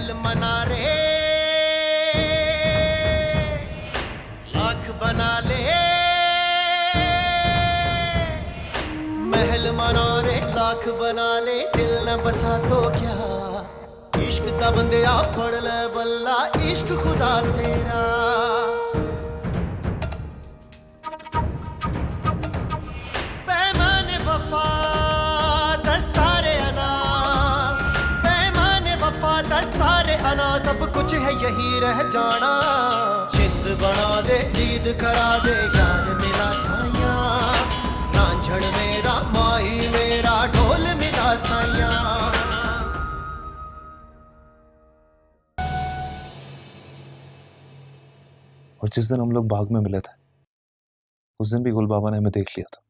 महल मना रे लाख बना ले, महल मना रे लाख बना ले, दिल न बसा तो क्या, इश्क दा बंदिया पढ़ ले बल्ला, इश्क खुदा तेरा। पैमाने वफा दस्तारे अना, पैमाने वफा दस्तारे अना, सब कुछ है यही रह जाना, चित बना दे ईद करा दे, यार मिला साया, रांझण मेरा माही मेरा, ढोल मिला साया। और जिस दिन हम लोग बाग में मिले थे उस दिन भी गुल बाबा ने हमें देख लिया था।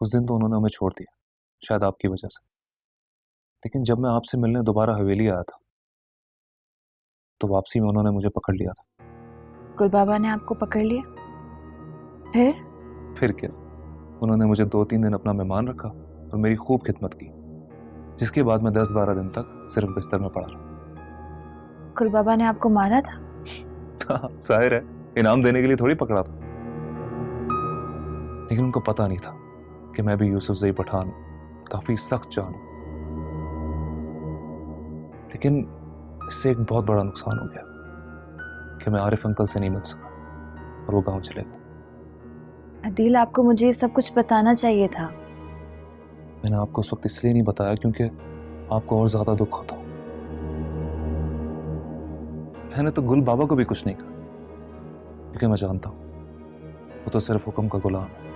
उस दिन तो उन्होंने हमें छोड़ दिया, शायद आपकी वजह से। लेकिन जब मैं आपसे मिलने दोबारा हवेली आया था तो वापसी में उन्होंने मुझे पकड़ लिया था। गुल बाबा ने आपको पकड़ लिया? फिर क्या, उन्होंने मुझे 2-3 दिन अपना मेहमान रखा और मेरी खूब खिदमत की, जिसके बाद मैं 10-12 दिन तक सिर्फ बिस्तर में पड़ा रहा। गुल बाबा ने आपको मारा था? जाहिर है, इनाम देने के लिए थोड़ी पकड़ा था। लेकिन उनको पता नहीं था कि मैं भी यूसुफजई पठान काफी सख्त जान हूं। लेकिन इससे एक बहुत बड़ा नुकसान हो गया कि मैं आरिफ अंकल से नहीं मिल सका और वो गांव चले गए। अदील, आपको मुझे ये सब कुछ बताना चाहिए था। मैंने आपको उस वक्त इसलिए नहीं बताया क्योंकि आपको और ज्यादा दुख होता। मैंने तो गुल बाबा को भी कुछ नहीं कहा क्योंकि मैं जानता हूं वो तो सिर्फ हुक्म का गुलाम है।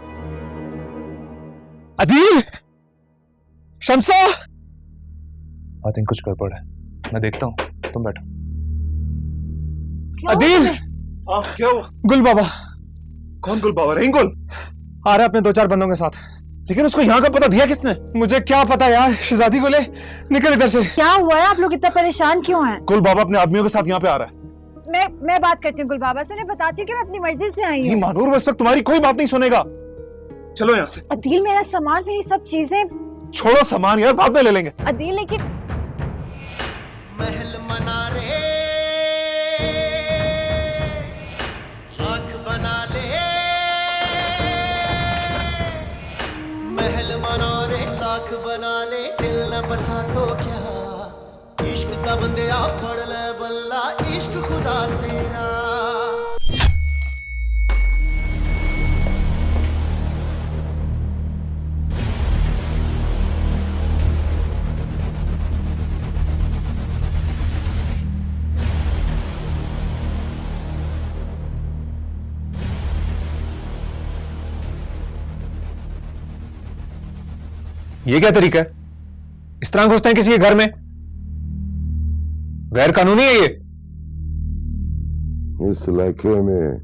अदील, शम्सा, आई थिंक कुछ गड़बड़ है, मैं देखता हूं, तुम बैठो। अदील, क्या हुआ? गुल बाबा। कौन गुल बाबा? रही गुल आ रहा है अपने 2-4 बंदों के साथ। लेकिन उसको यहाँ का पता दिया किसने? मुझे क्या पता यार, शहजादी को ले निकल इधर से। क्या हुआ है? आप लोग इतना परेशान क्यों हैं? गुल बाबा अपने आदमियों के साथ यहाँ पे आ रहा है। मैं बात करती हूँ गुल बाबा से, उन्हें बताती हूँ कि मैं अपनी मर्जी से आई नहीं हूँ। मानूर, वैसे तक तुम्हारी कोई बात नहीं सुनेगा। चलो यहाँ से। अदील, मेरा सामान, मेरी सब चीजें। छोड़ो सामान यार, बाद में ले लेंगे। अदील, लेकिन महल मना रे लाख बना ले, महल मना रे लाख बना ले, दिल न बसा तो क्या, इश्क दा बंदिया पढ़ ले बल्ला, इश्क खुदा तेरा। ये क्या तरीका है? इस तरह घुसते हैं किसी के घर में? गैर कानूनी है ये। इस इलाके में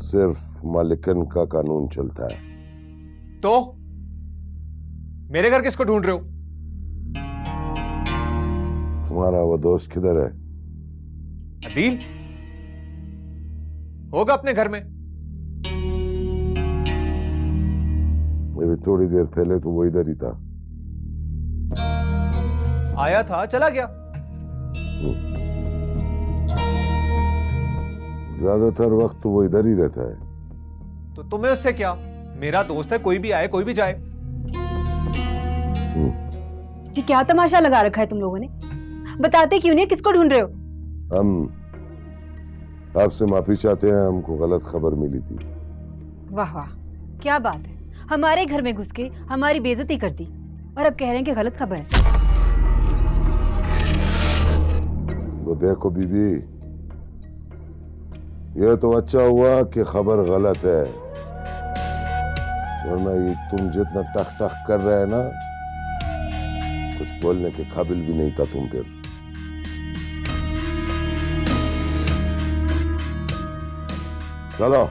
सिर्फ मालिकन का कानून चलता है। तो मेरे घर किसको ढूंढ रहे हो? तुम्हारा वो दोस्त किधर है? अदील होगा अपने घर में। अभी थोड़ी देर पहले तो वो इधर ही था। आया था, चला गया। ज्यादातर वक्त तो वो इधर ही रहता है। तो तुम्हें उससे क्या? मेरा दोस्त है, कोई भी आए कोई भी जाए। ये क्या तमाशा लगा रखा है तुम लोगों ने? बताते क्यों नहीं, किसको ढूंढ रहे हो? हम आपसे माफी चाहते हैं, हमको गलत खबर मिली थी। वाह वाह, क्या बात है, हमारे घर में घुस के हमारी बेइज्जती कर दी और अब कह रहे हैं कि गलत खबर है। वो देखो बीबी, ये तो अच्छा हुआ कि खबर गलत है, वरना ये तुम जितना टक टक कर रहे हैं ना, कुछ बोलने के काबिल भी नहीं था तुम फिर। चलो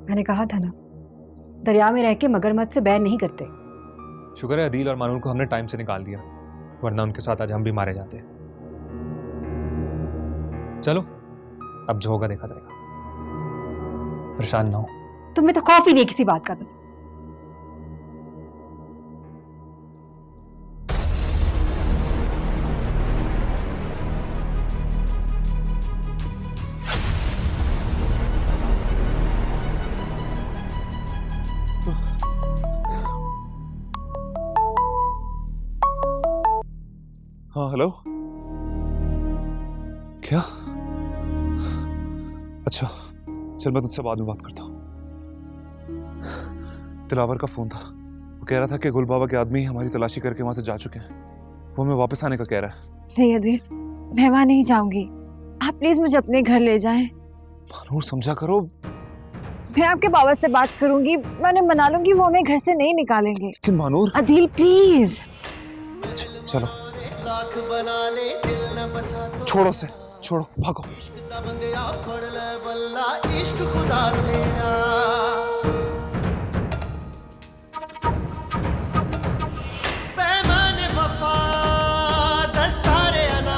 मैंने कहा था ना, दरिया में रह के मगरमच्छ से बैर नहीं करते। शुक्र है अदील और मानूर को हमने टाइम से निकाल दिया, वरना उनके साथ आज हम भी मारे जाते। चलो, अब जो होगा देखा जाएगा। परेशान ना हो। तुम्हें तो खौफ ही नहीं है किसी बात का भी। हाँ हेलो। क्या? अच्छा, चल मैं तुझसे बाद में बात करता हूँ। दिलावर का फोन था, वो कह रहा था कि गुल बाबा के आदमी हमारी तलाशी करके वहां से जा चुके हैं। वो हमें वापस आने का कह रहा है। नहीं अदिल, मैं वहां नहीं जाऊंगी। आप प्लीज मुझे अपने घर ले जाएं। मानूर समझा करो। मैं आपके बाबा से बात करूंगी, मैं उन्हें मना लूंगी, वो हमें घर से नहीं निकालेंगे। लेकिन मानूर। अदिल प्लीज। चलो लाख बना ले दिल न बसा तो छोड़ो से, छोड़ो, भागो। इश्क दा बंदिया फड़ ले बल्ला इश्क खुदा तेरा पैमाने वफा दस्तारे अना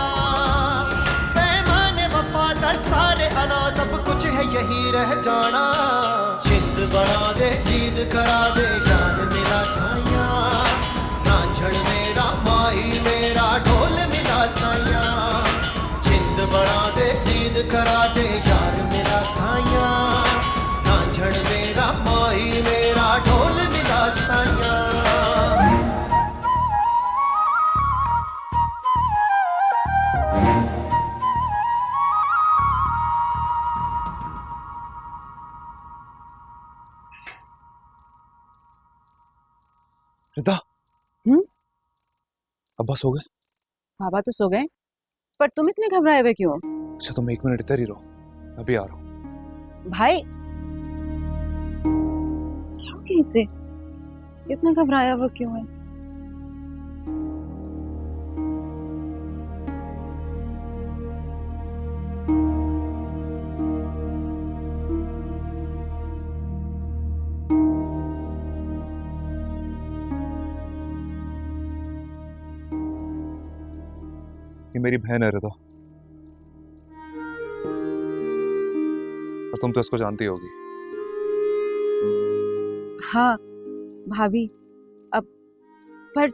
पैमाने वफा दस्तारे अना सब कुछ है यही रह जाना जिंद बना दे जीद करा दे याद मिला साया रांझण मेरा माही मेरा ढोल मिला साया जिंद बना दे जीद करा दे यार मेरा साया रांझण मेरा माही मेरा ढोल मिला साया रिदा। अब्बा सो गए? बाबा तो सो गए, पर तुम इतने घबराए हुए क्यों? अच्छा तुम 1 मिनट इधर ही रहो, अभी आ रहा हूँ। भाई क्या हो गया इसे? इतना घबराया हुआ क्यों है? ये मेरी बहन है रिदा, और तुम तो इसको जानती होगी। हाँ भाभी, अब पर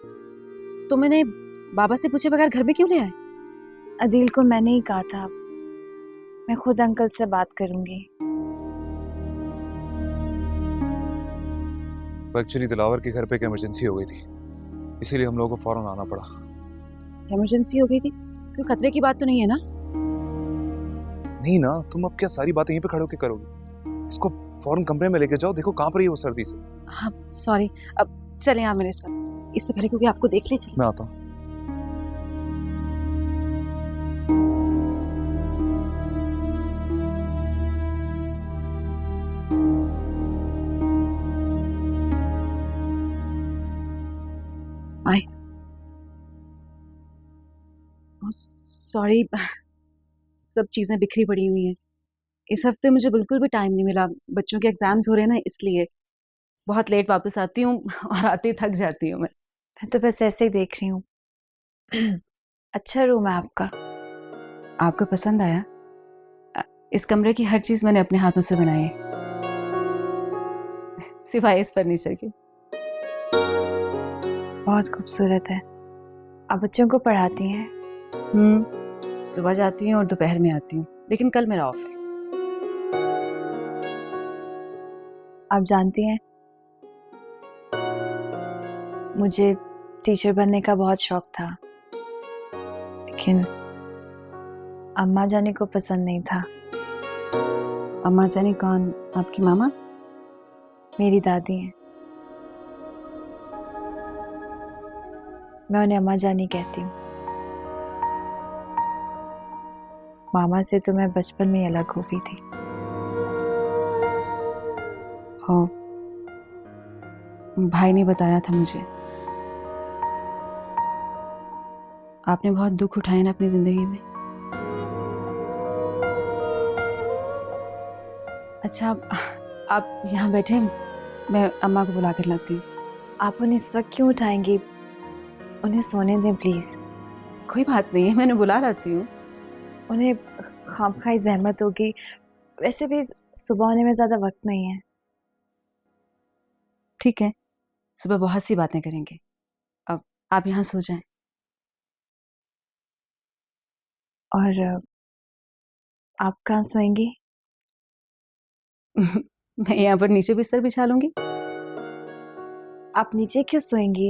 तुम इन्हें बाबा से पूछे बगैर घर में क्यों ले आए? अदिल को मैंने ही कहा था, मैं खुद अंकल से बात करूंगी। एक्चुअली दिलावर के घर पे एक इमरजेंसी हो गई थी, इसीलिए हम लोगों को फौरन आना पड़ा। इमरजेंसी हो गई थी? कोई खतरे की बात तो नहीं है ना? नहीं ना, तुम अब क्या सारी बातें यहीं पे खड़े होकर करोगे? इसको फौरन कमरे में लेके जाओ, देखो कहाँ पर है वो सर्दी से। हाँ सॉरी, अब चलें आप मेरे साथ, इससे पहले क्योंकि आपको देख लीजिए। मैं आता हूँ। सॉरी, सब चीजें बिखरी पड़ी हुई हैं। इस हफ्ते मुझे बिल्कुल भी टाइम नहीं मिला, बच्चों के एग्जाम्स हो रहे हैं ना, इसलिए बहुत लेट वापस आती हूँ और आते ही थक जाती हूँ मैं तो बस ऐसे ही देख रही हूँ। अच्छा रूम है आपका। आपको पसंद आया? इस कमरे की हर चीज मैंने अपने हाथों से बनाई है, सिवाय इस फर्नीचर के। बहुत खूबसूरत है। आप बच्चों को पढ़ाती हैं? सुबह जाती हूँ और दोपहर में आती हूँ, लेकिन कल मेरा ऑफ है। आप जानती हैं, मुझे टीचर बनने का बहुत शौक था, लेकिन अम्मा जाने को पसंद नहीं था। अम्मा जाने कौन? आपकी मामा? मेरी दादी हैं। मैं उन्हें अम्मा जानी कहती हूँ। मामा से तो मैं बचपन में ही अलग हो गई थी। हो, भाई ने बताया था मुझे। आपने बहुत दुख उठाए ना अपनी जिंदगी में। अच्छा आप यहाँ बैठे, मैं अम्मा को बुला कर लाती हूँ। आप उन्हें इस वक्त क्यों उठाएंगी? उन्हें सोने दें प्लीज। कोई बात नहीं है, मैंने बुला लाती हूँ। उन्हें खामखाई जहमत होगी। वैसे भी सुबह होने में ज़्यादा वक्त नहीं है। ठीक है, सुबह बहुत सी बातें करेंगे। अब आप यहाँ सो जाएं। और आप कहाँ सोएंगी? मैं यहाँ पर नीचे बिस्तर बिछा लूंगी। आप नीचे क्यों सोएंगी?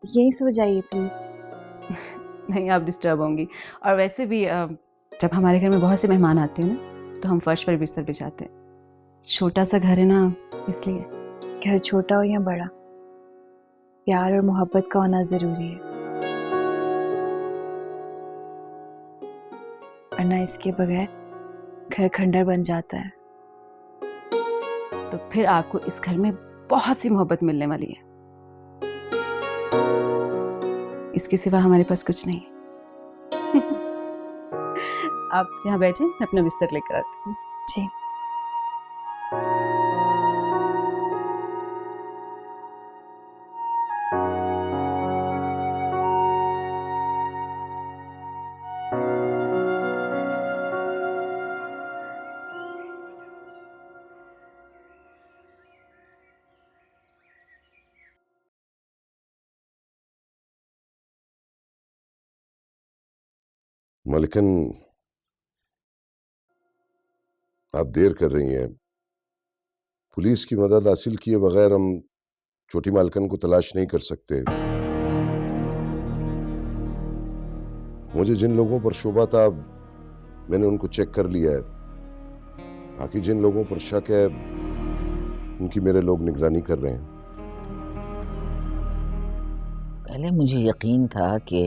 यहीं सो जाइए प्लीज। नहीं, आप डिस्टर्ब होंगी। और वैसे भी जब हमारे घर में बहुत से मेहमान आते हैं ना, तो हम फर्श पर बिस्तर बिछाते हैं। छोटा सा घर है ना, इसलिए। घर छोटा हो या बड़ा, प्यार और मोहब्बत का होना जरूरी है, वरना इसके बगैर घर खंडर बन जाता है। तो फिर आपको इस घर में बहुत सी मोहब्बत मिलने वाली है। इसके सिवा हमारे पास कुछ नहीं है। आप यहाँ बैठे, मैं अपना बिस्तर लेकर आती हूँ। जी। मलिकन, आप देर कर रही हैं। पुलिस की मदद हासिल किए बगैर हम छोटी मालकन को तलाश नहीं कर सकते। मुझे जिन लोगों पर शोभा था मैंने उनको चेक कर लिया है। बाकी जिन लोगों पर शक है उनकी मेरे लोग निगरानी कर रहे हैं। पहले मुझे यकीन था कि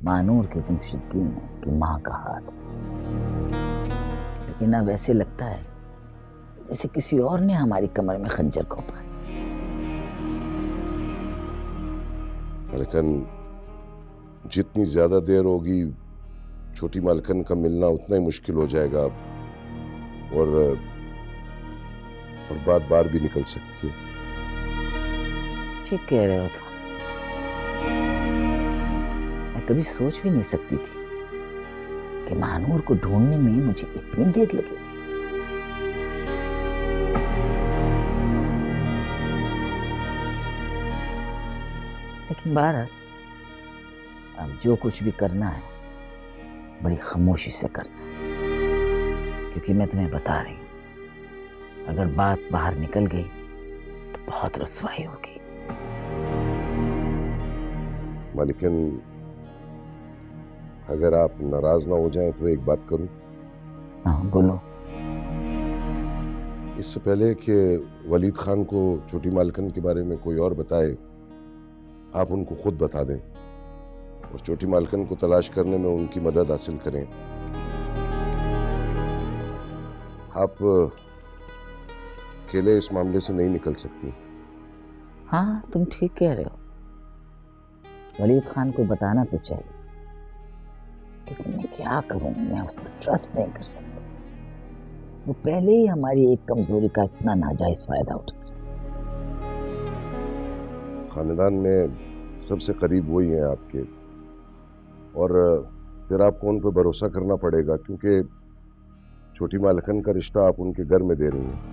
मानूर के गुमशुदगी में उसकी माँ का हाथ, लेकिन अब ऐसे लगता है जैसे किसी और ने हमारी कमर में खंजर घोंपा है। लेकिन जितनी ज्यादा देर होगी छोटी मालकन का मिलना उतना ही मुश्किल हो जाएगा। और बात बाहर भी निकल सकती है। ठीक कह रहे हो। तो मैं कभी सोच भी नहीं सकती थी कि मानूर को ढूंढने में मुझे इतनी देर लगेगी। लेकिन बारह, अब जो कुछ भी करना है बड़ी खामोशी से करना है, क्योंकि मैं तुम्हें बता रही हूं, अगर बात बाहर निकल गई तो बहुत रुसवाई होगी। लेकिन अगर आप नाराज ना हो जाएं तो एक बात करूं। हाँ बोलो। इससे पहले कि वलीद खान को छोटी मालकन के बारे में कोई और बताए, आप उनको खुद बता दें और छोटी मालकन को तलाश करने में उनकी मदद हासिल करें। आप अकेले इस मामले से नहीं निकल सकती। हाँ तुम ठीक कह रहे हो, वलीद खान को बताना तो चाहिए, लेकिन मैं क्या करूं, मैं उस पर ट्रस्ट नहीं कर सकता। वो पहले ही हमारी एक कमजोरी का इतना नाजायज फायदा उठा। खानदान में सबसे करीब वही हैं आपके, और फिर आपको उन पर भरोसा करना पड़ेगा, क्योंकि छोटी मालकन का रिश्ता आप उनके घर में दे रही हैं।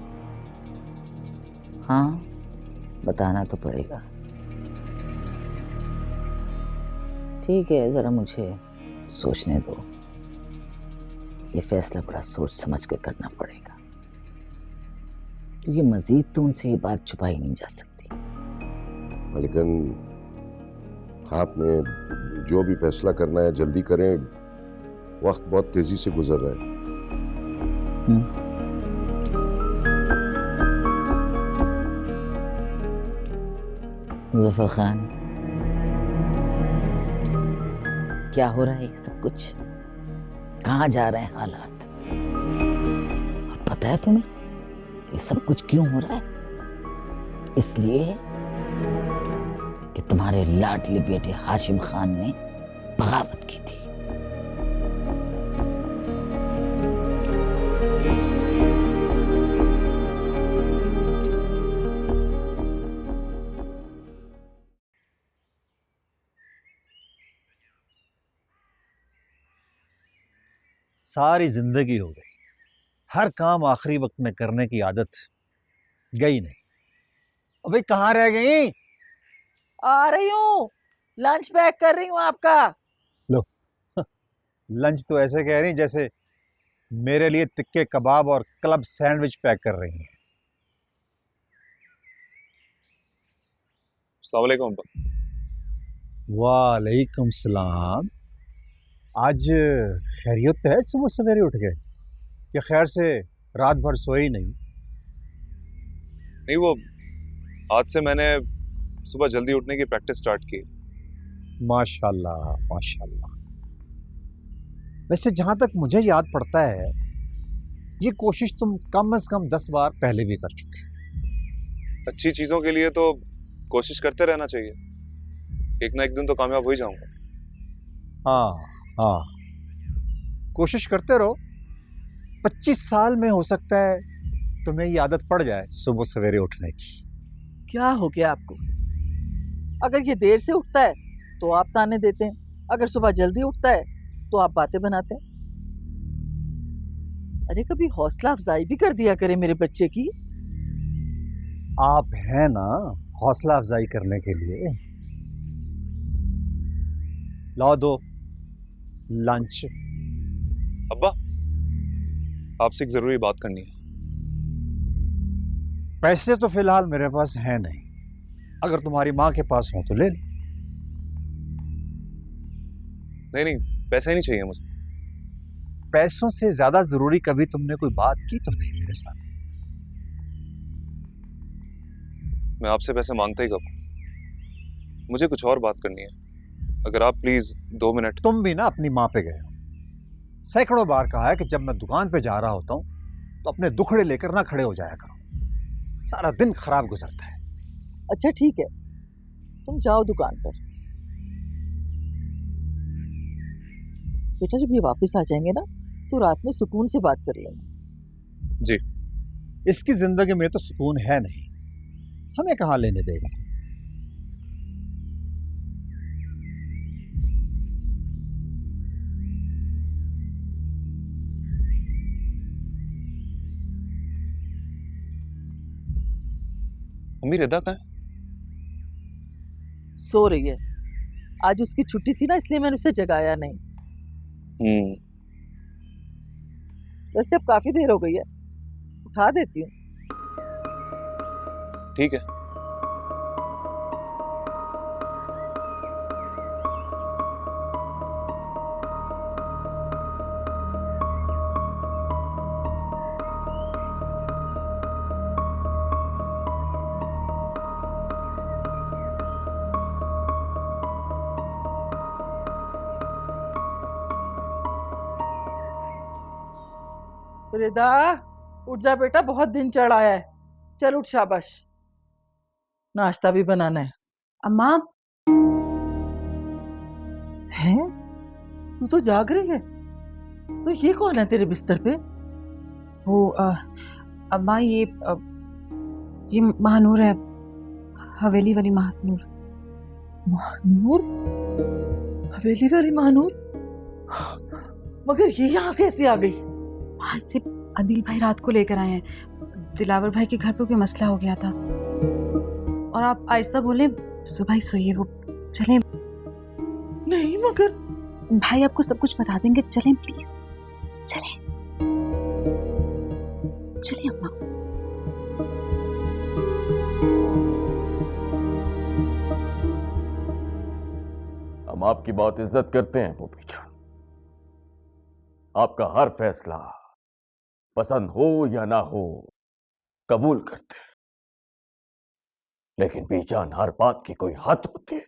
हाँ बताना तो पड़ेगा। ठीक है, जरा मुझे सोचने दो। ये फैसला बड़ा सोच समझ कर करना पड़ेगा, क्योंकि मजीद तो उनसे ये बात छुपाई नहीं जा सकती। लेकिन आपने जो भी फैसला करना है जल्दी करें, वक्त बहुत तेजी से गुजर रहा है। मुज़फ़्फ़र खान, क्या हो रहा है ये सब कुछ? कहाँ जा रहे हैं हालात? और पता है तुम्हें ये सब कुछ क्यों हो रहा है? इसलिए कि तुम्हारे लाडले बेटे हाशिम खान ने बगावत की थी। सारी जिंदगी हो गई, हर काम आखिरी वक्त में करने की आदत गई नहीं। अबे कहाँ रह गई? आ रही हूँ, लंच पैक कर रही हूँ आपका। लो, लंच तो ऐसे कह रही जैसे मेरे लिए तिक्के कबाब और क्लब सैंडविच पैक कर रही हैं। अस्सलाम वालेकुम। वालेकुम सलाम। आज खैरियत है? सुबह सवेरे उठ गए या खैर से रात भर सोए ही नहीं? नहीं, वो आज से मैंने सुबह जल्दी उठने की प्रैक्टिस स्टार्ट की। माशाल्लाह माशाल्लाह। वैसे जहां तक मुझे याद पड़ता है, ये कोशिश तुम कम से कम 10 बार पहले भी कर चुके। अच्छी चीजों के लिए तो कोशिश करते रहना चाहिए, एक ना एक दिन तो कामयाब हो ही जाऊंगा। हाँ हाँ, कोशिश करते रहो। 25 साल में हो सकता है तुम्हें ये आदत पड़ जाए सुबह सवेरे उठने की। क्या हो गया आपको? अगर ये देर से उठता है तो आप ताने देते हैं, अगर सुबह जल्दी उठता है तो आप बातें बनाते हैं। अरे कभी हौसला अफजाई भी कर दिया करे मेरे बच्चे की। आप हैं ना हौसला अफजाई करने के लिए। लाओ दो लंच। अब्बा, आपसे एक जरूरी बात करनी है। पैसे तो फिलहाल मेरे पास है नहीं, अगर तुम्हारी माँ के पास हो तो ले लो। नहीं, पैसे ही नहीं चाहिए मुझे। पैसों से ज्यादा जरूरी कभी तुमने कोई बात की तो नहीं मेरे साथ? मैं आपसे पैसे मांगता ही कब हूं? मुझे कुछ और बात करनी है, अगर आप प्लीज 2 मिनट। तुम भी ना अपनी माँ पे गए हो। सैकड़ों बार कहा है कि जब मैं दुकान पे जा रहा होता हूँ तो अपने दुखड़े लेकर ना खड़े हो जाया करो, सारा दिन खराब गुजरता है। अच्छा ठीक है, तुम जाओ दुकान पर। बेटा जब ये वापस आ जाएंगे ना तो रात में सुकून से बात कर लेना। जी। इसकी जिंदगी में तो सुकून है नहीं, हमें कहाँ लेने देगा। अम्मी रिदा कहाँ है? सो रही है, आज उसकी छुट्टी थी ना इसलिए मैंने उसे जगाया नहीं। वैसे अब काफी देर हो गई है, उठा देती हूँ। ठीक है। रिदा उठ जा बेटा, बहुत दिन चढ़ आया है। चल उठ, शाबाश, नाश्ता भी बनाना है। अम्मा हैं? तू तो जाग रही है, तो ये कौन है तेरे बिस्तर पे? वो अम्मा ये महानूर है, हवेली वाली महानूर। महानूर? हवेली वाली महानूर? मगर ये यहाँ कैसे आ गई? वहां से अदिल भाई रात को लेकर आए हैं, दिलावर भाई के घर पे कोई मसला हो गया था। और आप आहिस्ता बोले, सुबह ही सोइए, वो चलें। नहीं मगर भाई आपको सब कुछ बता देंगे, चलें प्लीज, चलें चलें अम्मा। हम आपकी बहुत इज्जत करते हैं पोपी जान, आपका हर फैसला पसंद हो या ना हो कबूल करते हैं, लेकिन बीजान हर बात की कोई हद होती है।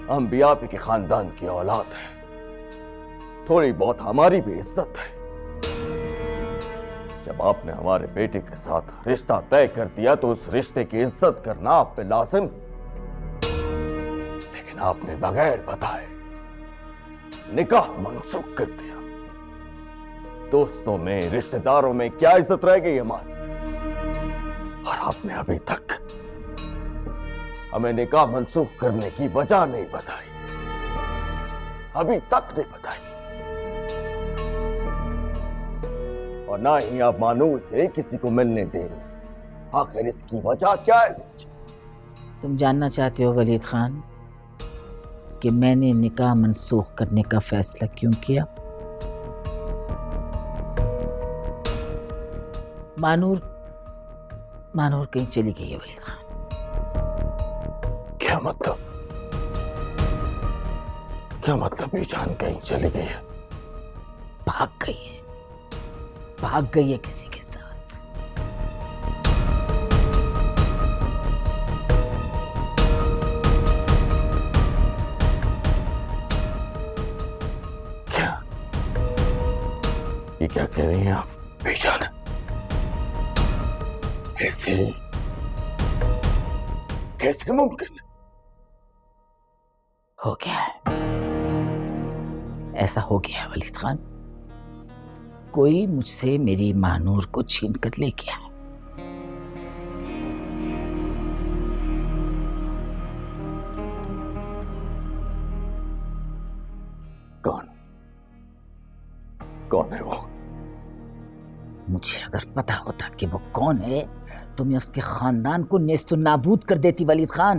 हम भी आप ही के खानदान की औलाद हैं, थोड़ी बहुत हमारी भी इज्जत है। जब आपने हमारे बेटे के साथ रिश्ता तय कर दिया तो उस रिश्ते की इज्जत करना आप पे लाजिम, लेकिन आपने बगैर बताए निकाह मनसूख कर दिया। दोस्तों में, रिश्तेदारों में क्या इज्जत रह गई हमारी? और आपने अभी तक हमें निकाह मनसूख करने की वजह नहीं बताई, अभी तक नहीं बताई। और ना ही आप मानूर से किसी को मिलने दे रहे। आखिर इसकी वजह क्या है? तुम जानना चाहते हो वलीद खान कि मैंने निकाह मनसूख करने का फैसला क्यों किया? मानूर कहीं चली गई है वलीद खान। क्या मतलब? क्या मतलब बीजान कहीं चली गई है? भाग गई है किसी के साथ। क्या ये क्या कह रही हैं आप बीजान? कैसे मुमकिन है? हो गया है, ऐसा हो गया है वलीद खान। कोई मुझसे मेरी महानूर को छीन कर ले गया है। कौन है वो? मुझे अगर पता होता कि वो कौन है तो मैं उसके खानदान को नेस्तो नाबूद कर देती वलीद खान।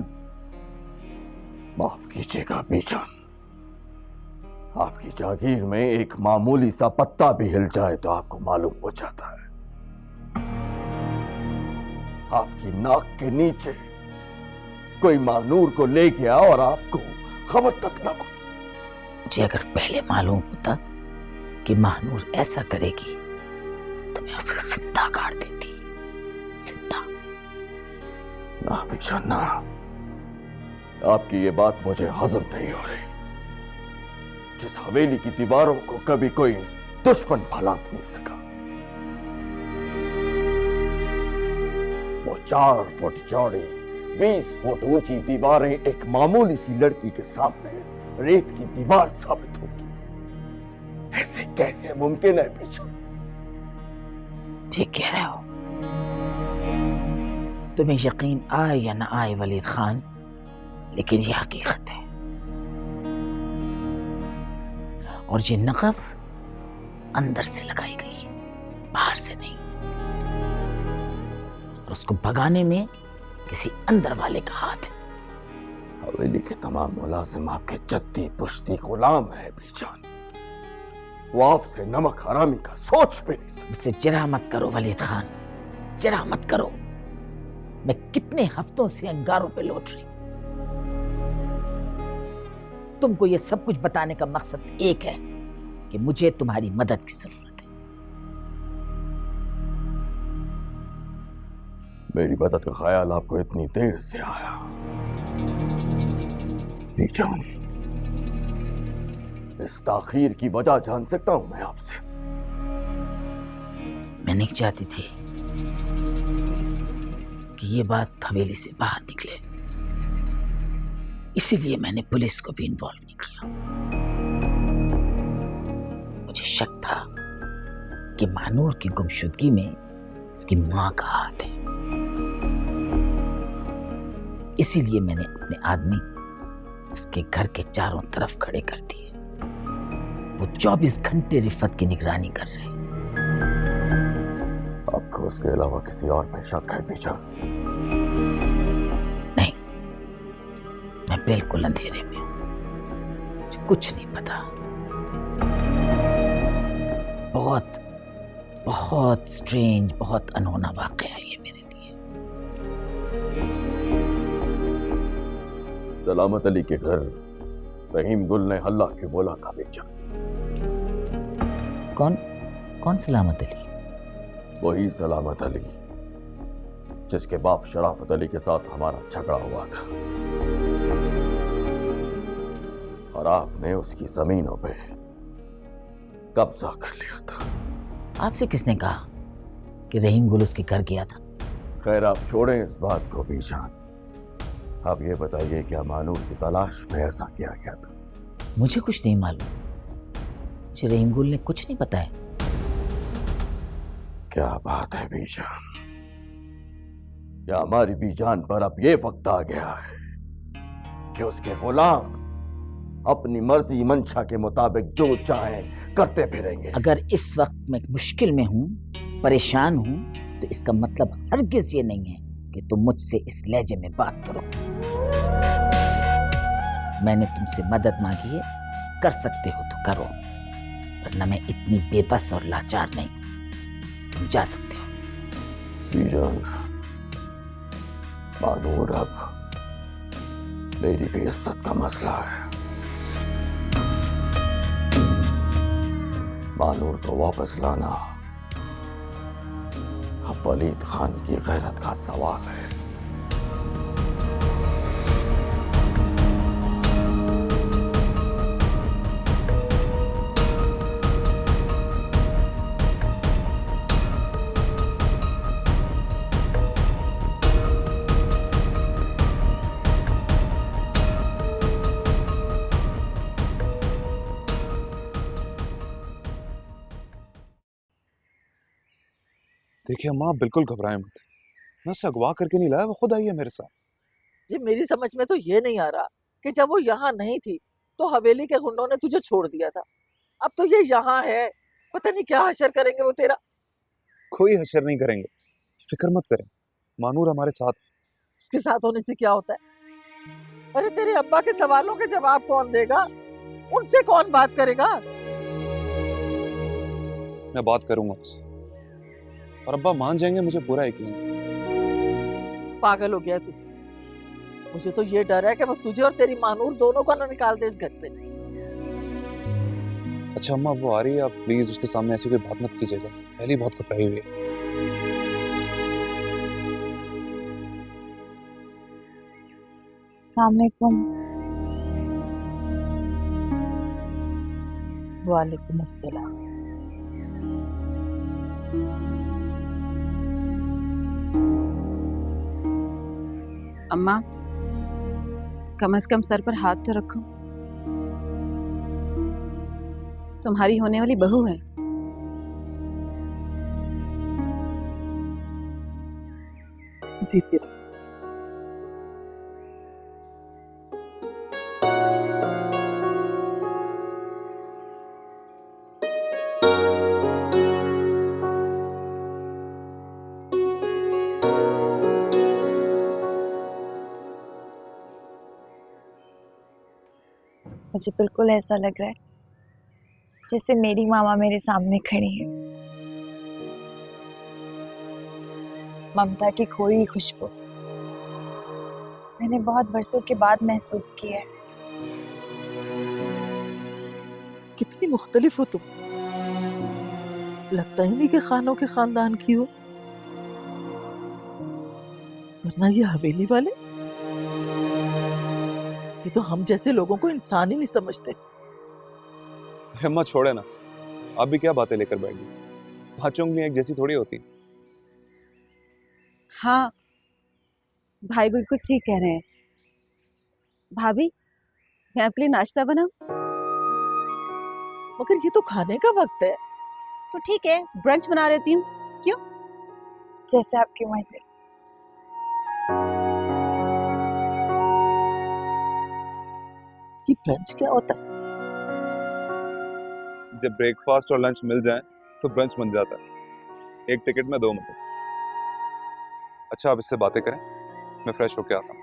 माफ कीजिएगा बीजान, आपकी जागीर में एक मामूली सा पत्ता भी हिल जाए तो आपको मालूम हो जाता है। आपकी नाक के नीचे कोई महानूर को ले गया और आपको खबर तक न हुई। मुझे अगर पहले मालूम होता कि महानूर ऐसा करेगी तो मैं उसे जिंदा काट देती, जिंदा। ना बीजान ना, आपकी ये बात मुझे हजम नहीं हो रही। जिस हवेली की दीवारों को कभी कोई दुश्मन फलांग नहीं सका, वो 4 फुट चौड़ी 20 फुट ऊंची दीवारें एक मामूली सी लड़की के सामने रेत की दीवार साबित होगी। ऐसे कैसे मुमकिन है पीछे? ठीक कह रहे हो। तुम्हें यकीन आए या ना आए वलीद खान, लेकिन ये हकीकत है। और ये नक़ब अंदर से लगाई गई है, बाहर से नहीं। और उसको भगाने में किसी अंदर वाले का हाथ है। हवेली के तमाम मुलाजिम आपके जद्दी पुश्ती गुलाम है बीजान। वो आपसे नमक हरामी का सोच भी नहीं सकते। मुझसे जरा मत करो वलीद खान, जरा मत करो। मैं कितने हफ्तों से अंगारों पे लौट रही हूं। तुमको ये सब कुछ बताने का मकसद एक है कि मुझे तुम्हारी मदद की जरूरत है। मेरी मदद का ख्याल आपको इतनी देर से आया बीजान, इस ताखीर की वजह जान सकता हूं मैं आपसे? मैं नहीं चाहती थी कि ये बात हवेली से बाहर निकले, इसीलिए मैंने पुलिस को भी इन्वॉल्व नहीं किया। मुझे शक था कि मानूर की गुमशुदगी में उसकी मां का हाथ है, इसीलिए मैंने अपने आदमी उसके घर के चारों तरफ खड़े कर दिए। वो 24 घंटे रिफत की निगरानी कर रहे हैं। आपको उसके अलावा किसी और में शक है बीजान? नहीं, मैं बिल्कुल अंधेरे में हूं, मुझे कुछ नहीं पता। बहुत बहुत स्ट्रेंज, बहुत अनहोना वाकया है ये मेरे लिए। सलामत अली के घर रहीम गुल ने हल्ला क्यों बोला था बीजान? कौन सलामत अली? वही सलामत अली जिसके बाप शराफत अली के साथ हमारा झगड़ा हुआ था और आपने उसकी जमीनों पे कब्जा कर लिया था। आपसे किसने कहा कि रहीम गुल उसके घर गया था? खैर आप छोड़ें इस बात को बीजान, आप ये बताइए क्या मानूर की तलाश में ऐसा किया गया था? मुझे कुछ नहीं मालूम, मुझे रहीम गुल ने कुछ नहीं बताया। क्या बात है बीजान, क्या हमारी बीजान पर अब ये वक्त आ गया है कि उसके गुलाम अपनी मर्जी मंशा के मुताबिक जो चाहें करते फिरेंगे। अगर इस वक्त मैं मुश्किल में हूँ, परेशान हूँ, तो इसका मतलब हरगिज ये नहीं है कि तुम मुझसे इस लहजे में बात करो। मैंने तुमसे मदद मांगी है, कर सकते हो तो करो, वरना मैं इतनी बेबस और लाचार नहीं। तुम जा सकते हो। बीजान, मानूर अब मेरी भी इज्जत का मसला है। मानूर को वापस लाना अब वलीद खान की गैरत का सवाल है। देखिए अम्मा, आप बिल्कुल घबराएं मत। मैं उसे अगवा करके नहीं लाया, वो खुद आई है मेरे साथ। ये मेरी समझ में तो ये नहीं आ रहा कि जब वो यहाँ नहीं थी तो हवेली के गुंडों ने तुझे छोड़ दिया था, अब तो ये यहाँ है, पता नहीं क्या हशर करेंगे वो तेरा। कोई हशर नहीं करेंगे, फिक्र मत करें, मानूर हमारे साथ। उसके साथ होने से क्या होता है? अरे तेरे अब्बा के सवालों के जवाब कौन देगा? उनसे कौन बात करेगा? मैं बात करूंगा उससे और अब्बा मान जाएंगे, मुझे पूरा यकीन है। पागल हो गया तू। मुझे तो ये डर है कि वो तुझे और तेरी मानूर दोनों को ना निकाल दे इस घर से। अच्छा अम्मा, वो आ रही है, आप प्लीज उसके सामने ऐसी कोई बात मत कीजिएगा, पहले ही बहुत घबराई हुई है। अस्सलाम वालेकुम। वालेकुम अस्सलाम। अम्मा, कम से कम सर पर हाथ तो रखो। तुम्हारी होने वाली बहू है। जीती रहो। मुझे बिल्कुल ऐसा लग रहा है जैसे मेरी मामा मेरे सामने खड़ी है। ममता की खोई खुशबू मैंने बहुत बरसों के बाद महसूस की है। कितनी मुख्तलिफ हो तुम, लगता ही नहीं कि खानों के खानदान की हो, वरना ये हवेली वाले ये तो हम जैसे लोगों को इंसान ही नहीं समझते। अम्मा छोड़े ना, आप भी क्या बातें लेकर बैठ गई, पांचों उंगलियां एक जैसी थोड़ी होती। हाँ, भाई बिल्कुल ठीक कह रहे हैं। भाभी, मैं आपके लिए नाश्ता बनाऊं? मगर ये तो खाने का वक्त है। तो ठीक है, ब्रंच बना लेती हूँ। क्यों? जैसे आपकी मर्जी। ये ब्रंच क्या होता है? जब ब्रेकफास्ट और लंच मिल जाए तो ब्रंच बन जाता है। एक टिकट में 2 मजे। अच्छा, आप इससे बातें करें, मैं फ्रेश होके आता हूँ।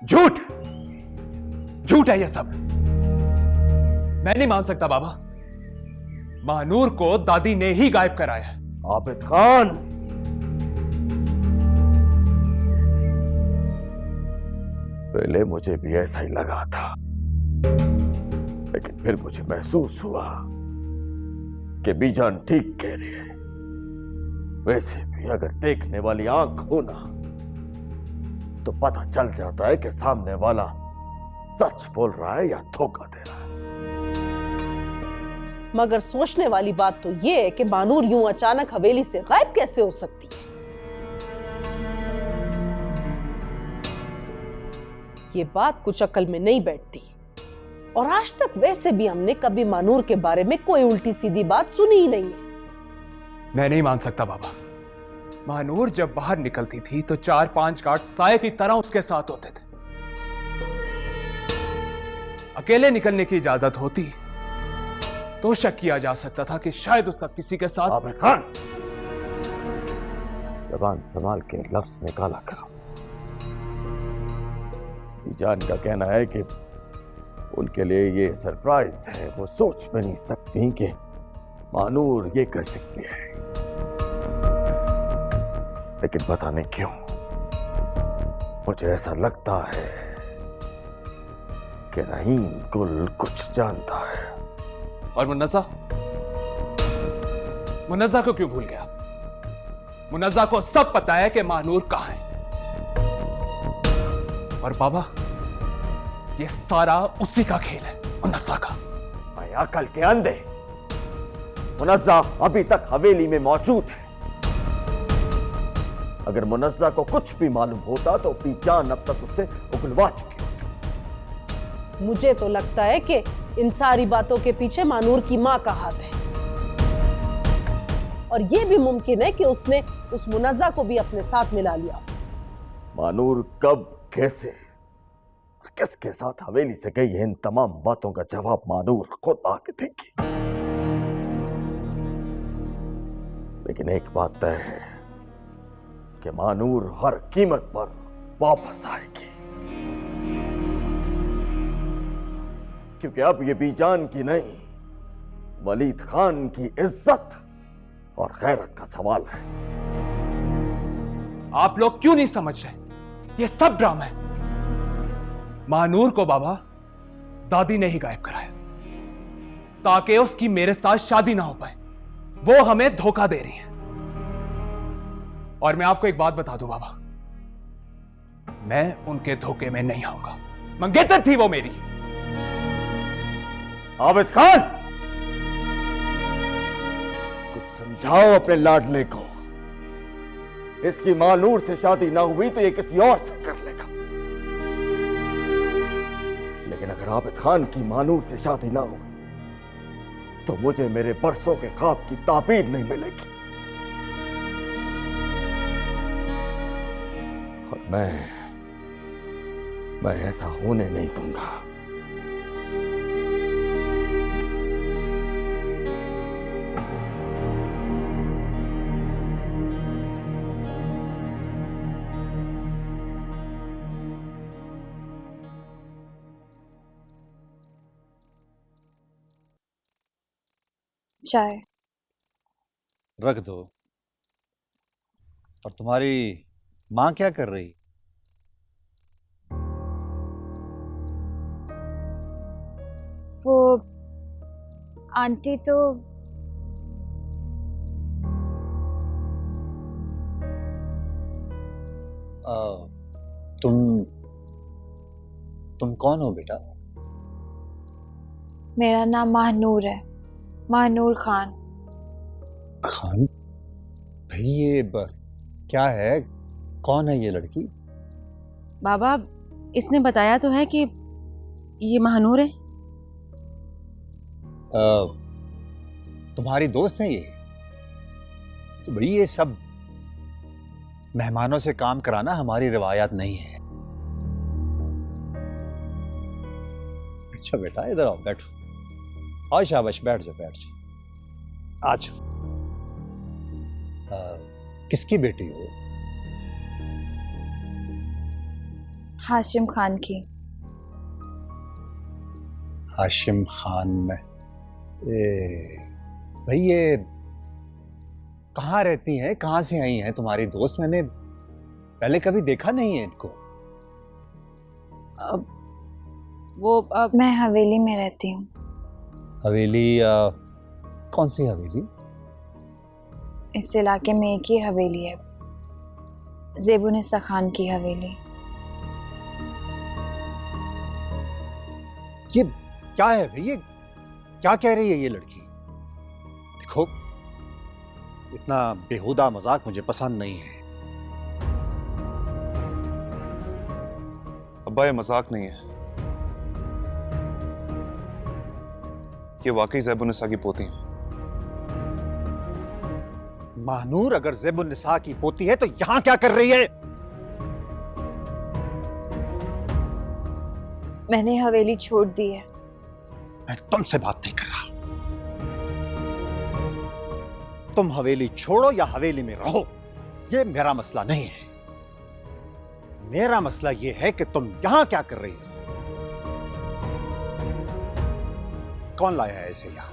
झूठ झूठ है ये सब। मैं नहीं मान सकता बाबा, महानूर को दादी ने ही गायब कराया। आबिद खान, पहले मुझे भी ऐसा ही लगा था, लेकिन फिर मुझे महसूस हुआ कि बीजान ठीक कह रही है। वैसे भी अगर देखने वाली आंख हो ना, तो पता चल जाता है कि सामने वाला सच बोल रहा है या धोखा दे रहा है। मगर सोचने वाली बात तो यह है कि मानूर यूं अचानक हवेली से गायब कैसे हो सकती है। ये बात कुछ अकल में नहीं बैठती, और आज तक वैसे भी हमने कभी मानूर के बारे में कोई उल्टी सीधी बात सुनी ही नहीं है। मैं नहीं मान सकता बाबा। मानूर जब बाहर निकलती थी तो 4-5 गार्ड साये की तरह उसके साथ होते थे। अकेले निकलने की इजाजत होती तो शक किया जा सकता था कि शायद उसका किसी के साथ। आबिद खान, जबान संभाल के लफ्ज निकाला करो। जान का कहना है कि उनके लिए ये सरप्राइज है, वो सोच भी नहीं सकती कि मानूर ये कर सकती है, लेकिन पता नहीं क्यों मुझे ऐसा लगता है कि रहीम गुल कुछ जानता है। और मुन्नज़ा को क्यों भूल गया? मुन्नज़ा को सब पता है कि मानूर कहां है। और बाबा, ये सारा उसी का खेल है, मुन्नज़ा का। मैं अकल के अंधे, मुन्नज़ा अभी तक हवेली में मौजूद है। अगर मुन्नज़ा को कुछ भी मालूम होता तो बीजान अब तक उससे उगलवा चुकी होती। मुझे तो लगता है कि इन सारी बातों के पीछे मानूर की मां का हाथ है, और यह भी मुमकिन है कि उसने उस मुन्नज़ा को भी अपने साथ मिला लिया। मानूर कब, कैसे, किसके साथ हवेली से गई है, इन तमाम बातों का जवाब मानूर खुद आके देगी। लेकिन एक बात तय है कि मानूर हर कीमत पर वापस आएगी, क्योंकि अब ये बीजान की नहीं, वलीद खान की इज्जत और गैरत का सवाल है। आप लोग क्यों नहीं समझ रहे? ये सब ड्रामा है। मानूर को बाबा दादी ने ही गायब कराया ताकि उसकी मेरे साथ शादी ना हो पाए। वो हमें धोखा दे रही है। और मैं आपको एक बात बता दूं बाबा, मैं उनके धोखे में नहीं आऊंगा। मंगेतर थी वो मेरी। आबिद खान, कुछ समझाओ अपने लाडले को। इसकी मानूर से शादी ना हुई तो ये किसी और से कर लेगा, लेकिन अगर आबिद खान की मानूर से शादी ना हुई तो मुझे मेरे बरसों के ख्वाब की ताबीर नहीं मिलेगी। और मैं ऐसा होने नहीं दूंगा। चाय रख दो। और तुम्हारी माँ क्या कर रही? वो आंटी तो तुम कौन हो बेटा? मेरा नाम महानूर है, महानूर खान। खान? भाई ये क्या है? कौन है ये लड़की? बाबा, इसने बताया तो है कि ये महानूर है। तुम्हारी दोस्त है ये? तो भाई ये सब मेहमानों से काम कराना हमारी रिवायत नहीं है। अच्छा बेटा, इधर आओ, बैठो। आओ शाबाश, बैठ जाओ, बैठ जाओ। आज किसकी बेटी हो? हाशिम खान की। हाशिम खान में? भाई ये कहाँ रहती हैं? कहाँ से आई हैं तुम्हारी दोस्त? मैंने पहले कभी देखा नहीं है इनको। मैं हवेली में रहती हूँ। हवेली? कौन सी हवेली? इस इलाके में एक ही हवेली है, ज़ेबुनिसा खान की हवेली। ये क्या है भाई? ये क्या कह रही है ये लड़की? देखो, इतना बेहुदा मजाक मुझे पसंद नहीं है। अब्बा, ये मजाक नहीं है, ये वाकई ज़ेबुनिसा की पोती है। महानूर अगर ज़ेबुनिसा की पोती है तो यहां क्या कर रही है? मैंने हवेली छोड़ दी है। मैं तुमसे बात नहीं कर रहा। तुम हवेली छोड़ो या हवेली में रहो, ये मेरा मसला नहीं है। मेरा मसला ये है कि तुम यहां क्या कर रही हो? कौन लाया है इसे यहां?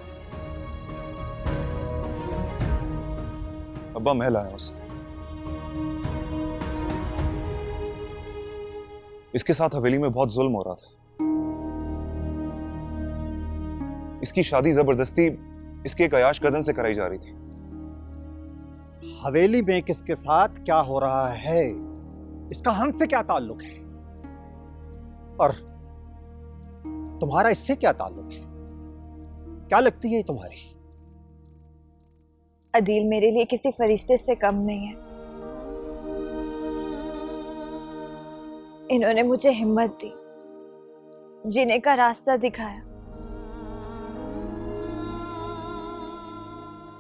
अब्बा मैं लाया उसे। इसके साथ हवेली में बहुत जुल्म हो रहा था। इसकी शादी जबरदस्ती इसके एक अयाश कदन से कराई जा रही थी। हवेली में किसके साथ क्या हो रहा है इसका हमसे क्या ताल्लुक है? और तुम्हारा इससे क्या ताल्लुक है? क्या लगती है तुम्हारी? अदील मेरे लिए किसी फरिश्ते से कम नहीं है। इन्होंने मुझे हिम्मत दी, जीने का रास्ता दिखाया।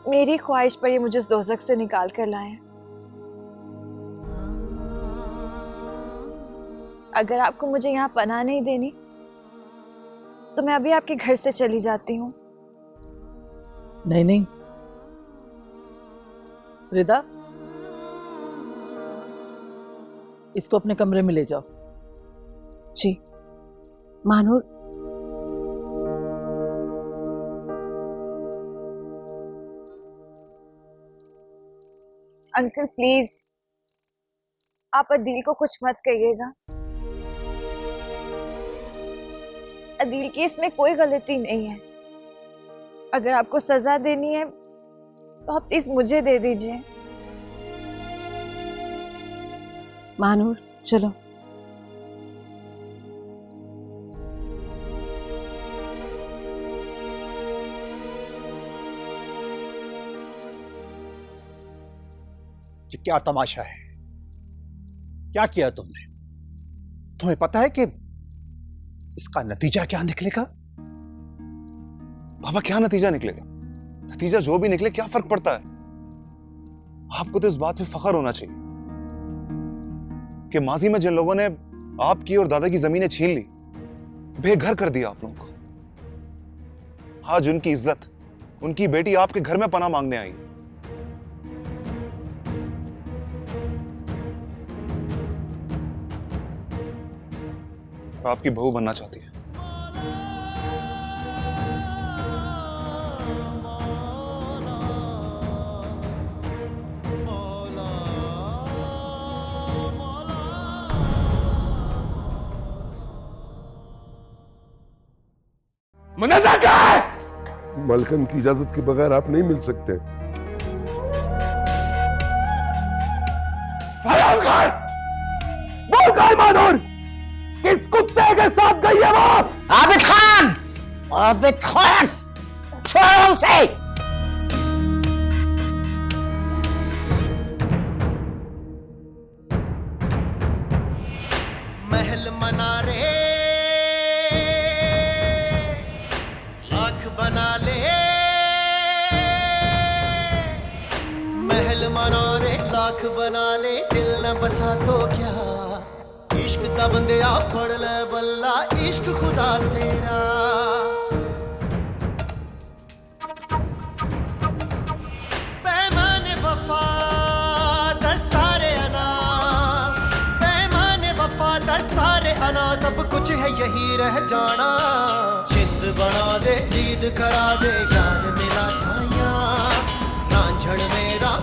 मेरी ख्वाहिश पर ये मुझे उस दोज़ख से निकाल कर लाए। अगर आपको मुझे यहाँ पनाह नहीं देनी तो मैं अभी आपके घर से चली जाती हूँ। नहीं नहीं रिदा, इसको अपने कमरे में ले जाओ। जी महानूर, अंकल प्लीज आप अदील को कुछ मत कहिएगा। अदील की इसमें कोई गलती नहीं है। अगर आपको सजा देनी है तो आप प्लीज मुझे दे दीजिए। महानूर चलो। ये क्या तमाशा है? क्या किया तुमने? तुम्हें पता है कि इसका नतीजा क्या निकलेगा? बाबा क्या नतीजा निकलेगा? नतीजा जो भी निकले क्या फर्क पड़ता है? आपको तो इस बात पे फख्र होना चाहिए कि माजी में जिन लोगों ने आपकी और दादा की जमीनें छीन ली, बेघर कर दिया आप लोगों को, आज उनकी इज्जत, उनकी बेटी आपके घर में पनाह मांगने आई। आपकी बहू बनना चाहती है। मुनज़्ज़र कहाँ है? मलकन की इजाजत के बगैर आप नहीं मिल सकते। फराम खान, बोल कहाँ मानूर? किस कुत्ते के साथ गई है वो? आबिद खान! आबिद खान! छोड़ो उसे! महल मनारे लाख बना ले, महल मनारे लाख बना ले, दिल न बसा तो क्या? इश्क दा बंदिया पढ़ ले बल्ला, इश्क खुदा तेरा। पैमाने वफा दस्तारे अना, पैमाने वफा दस्तारे अना, सब कुछ है यही रह जाना। जिंद बना दे, ईद करा दे, यार मिला साया, रांझण मेरा